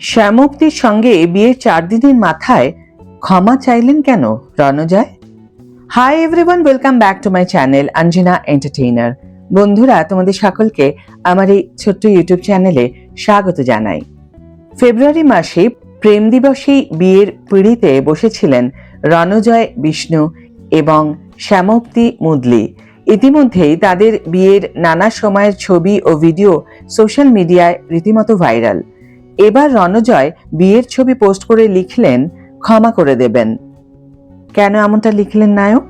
শ্যামপ্তির সঙ্গে বিয়ের 4 দিনের মাথায় ক্ষমা চাইলেন কেন Ranjoy? Hi everyone, welcome back to my channel Anjana entertainer. বন্ধুরা, তোমাদের সকলকে আমার এই ছোট্ট ইউটিউব চ্যানেলে স্বাগত জানাই। ফেব্রুয়ারি মাসে প্রেম দিবসেই বিয়ের পিঁড়িতে বসেছিলেন রণজয় বিষ্ণু এবং শ্যামপ্তি মুদলি। ইতিমধ্যেই তাদের বিয়ের নানা সময়ের ছবি ও ভিডিও সোশ্যাল মিডিয়ায় রীতিমতো ভাইরাল। এবার রণজয় বিয়ের ছবি পোস্ট করে লিখলেন ক্ষমা করে দেবেন। কেন এমনটা লিখলেন নায়ক?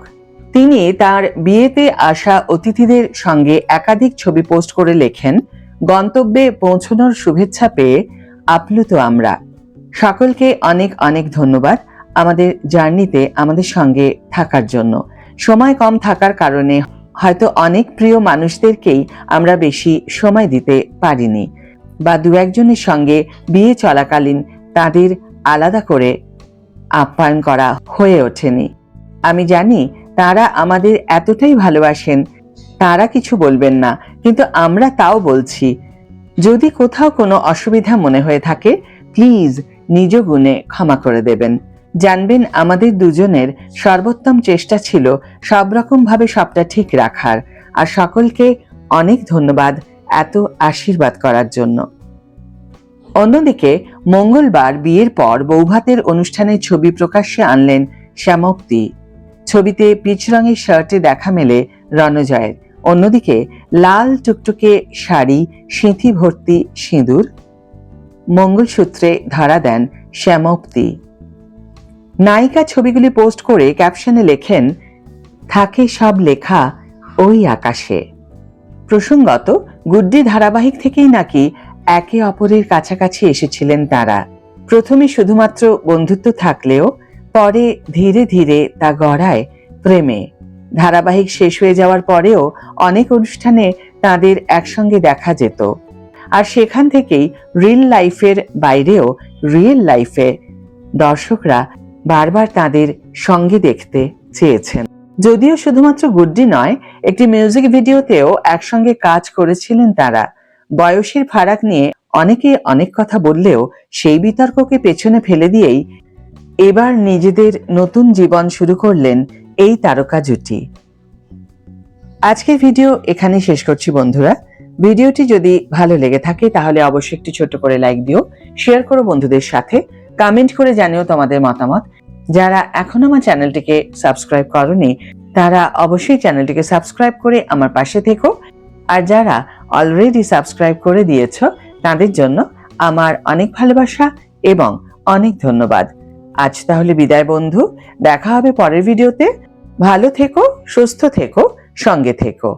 তিনি তার বিয়েতে আসা অতিথিদের সঙ্গে একাধিক ছবি পোস্ট করে লেখেন, গন্তব্যে পৌঁছানোর শুভেচ্ছা পেয়ে আপ্লুত আমরা। সকলকে অনেক অনেক ধন্যবাদ আমাদের জার্নিতে আমাদের সঙ্গে থাকার জন্য। সময় কম থাকার কারণে হয়তো অনেক প্রিয় মানুষদেরকেই আমরা বেশি সময় দিতে পারিনি, বা দু একজনের সঙ্গে বিয়ে চলাকালীন তাদের আলাদা করে আপ্যায়ন করা হয়ে ওঠেনি। আমি জানি তারা আমাদের এতটাই ভালোবাসেন, তারা কিছু বলবেন না, কিন্তু আমরা তাও বলছি, যদি কোথাও কোনো অসুবিধা মনে হয়ে থাকে প্লিজ নিজ গুণে ক্ষমা করে দেবেন। জানবেন আমাদের দুজনের সর্বোত্তম চেষ্টা ছিল সব রকম ভাবে সবটা ঠিক রাখার। আর সকলকে অনেক ধন্যবাদ এত আশীর্বাদ করার জন্য। অন্যদিকে মঙ্গলবার বিয়ের পর বৌভাতের অনুষ্ঠানের ছবি প্রকাশ্যে আনলেন শ্যামপ্তি। ছবিতে পিচ রঙের শার্টে দেখা মেলে রণজয়ের। অন্যদিকে লাল টুকটুকে শাড়ি, সিঁথি ভর্তি সিঁদুর, মঙ্গলসূত্রে ধরা দেন শ্যামপ্তি। নায়িকা ছবিগুলি পোস্ট করে ক্যাপশনে লেখেন, থাকে সব লেখা ওই আকাশে। প্রসঙ্গত, গুড্ডি ধারাবাহিক থেকেই নাকি একে অপরের কাছাকাছি এসেছিলেন তারা। প্রথমে শুধুমাত্র বন্ধুত্ব থাকলেও পরে ধীরে ধীরে তা গড়ায় প্রেমে। ধারাবাহিক শেষ হয়ে যাওয়ার পরেও অনেক অনুষ্ঠানে তাদের একসঙ্গে দেখা যেত। আর সেখান থেকেই রিয়েল লাইফের বাইরেও রিয়েল লাইফে দর্শকরা বারবার তাদের সঙ্গে দেখতে চেয়েছেন। যদিও শুধুমাত্র গুড্ডি নয়, একটি মিউজিক ভিডিওতেও একসঙ্গে কাজ করেছিলেন তারা। বয়সের ফারাক নিয়ে অনেকে অনেক কথা বললেও সেই বিতর্ককে পেছনে ফেলে দিয়েই এবার নিজেদের নতুন জীবন শুরু করলেন এই তারকা জুটি। আজকের ভিডিও এখানে শেষ করছি বন্ধুরা। ভিডিওটি যদি ভালো লেগে থাকে তাহলে অবশ্যই একটি ছোট্ট করে লাইক দিও, শেয়ার করো বন্ধুদের সাথে, কমেন্ট করে জানিও তোমাদের মতামত। যারা এখনো আমার চ্যানেলটিকে সাবস্ক্রাইব করোনি তারা অবশ্যই চ্যানেলটিকে সাবস্ক্রাইব করে আমার পাশে থেকো। আর যারা অলরেডি সাবস্ক্রাইব করে দিয়েছ তাদের জন্য আমার অনেক ভালোবাসা এবং অনেক ধন্যবাদ। আজ তাহলে বিদায় বন্ধু, দেখা হবে পরের ভিডিওতে। ভালো থেকো, সুস্থ থেকো, সঙ্গে থেকো।